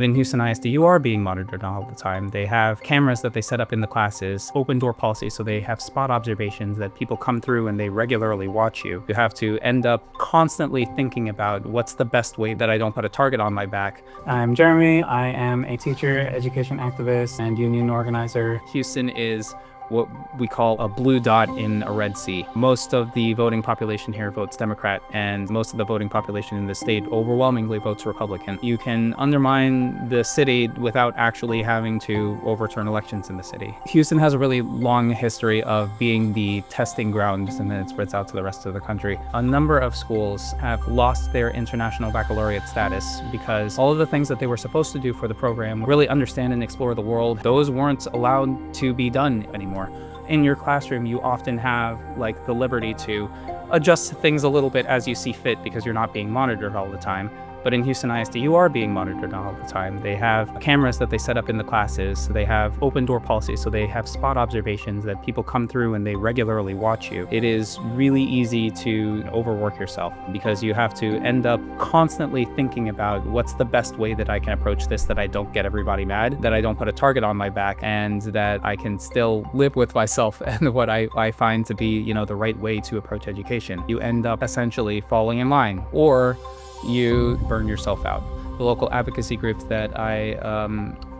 But in Houston ISD, you are being monitored all the time. They have cameras that they set up in the classes, open door policy, so they have spot observations that people come through and they regularly watch you. You have to end up constantly thinking about what's the best way that I don't put a target on my back. I'm Jeremy. I am a teacher, education activist, and union organizer. Houston is what we call a blue dot in a red sea. Most of the voting population here votes Democrat, and most of the voting population in the state overwhelmingly votes Republican. You can undermine the city without actually having to overturn elections in the city. Houston has a really long history of being the testing ground, and then it spreads out to the rest of the country. A number of schools have lost their international baccalaureate status because all of the things that they were supposed to do for the program, really understand and explore the world, those weren't allowed to be done anymore. In your classroom, you often have like the liberty to adjust things a little bit as you see fit because you're not being monitored all the time. But in Houston ISD, you are being monitored all the time. They have cameras that they set up in the classes. They have open door policy, so they have spot observations that people come through and they regularly watch you. It is really easy to overwork yourself because you have to end up constantly thinking about what's the best way that I can approach this, that I don't get everybody mad, that I don't put a target on my back, and that I can still live with myself and what I find to be, the right way to approach education. You end up essentially falling in line, or you burn yourself out. The local advocacy groups that I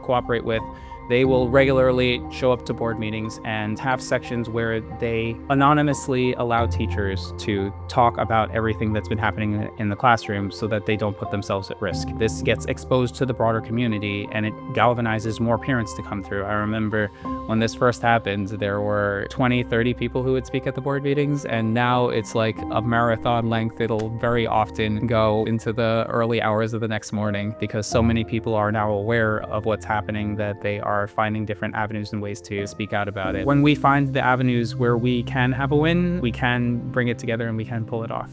cooperate with, they will regularly show up to board meetings and have sections where they anonymously allow teachers to talk about everything that's been happening in the classroom so that they don't put themselves at risk. This gets exposed to the broader community and it galvanizes more parents to come through. I remember when this first happened, there were 20, 30 people who would speak at the board meetings, and now it's like a marathon length. It'll very often go into the early hours of the next morning because so many people are now aware of what's happening that they are finding different avenues and ways to speak out about it. When we find the avenues where we can have a win, we can bring it together and we can pull it off.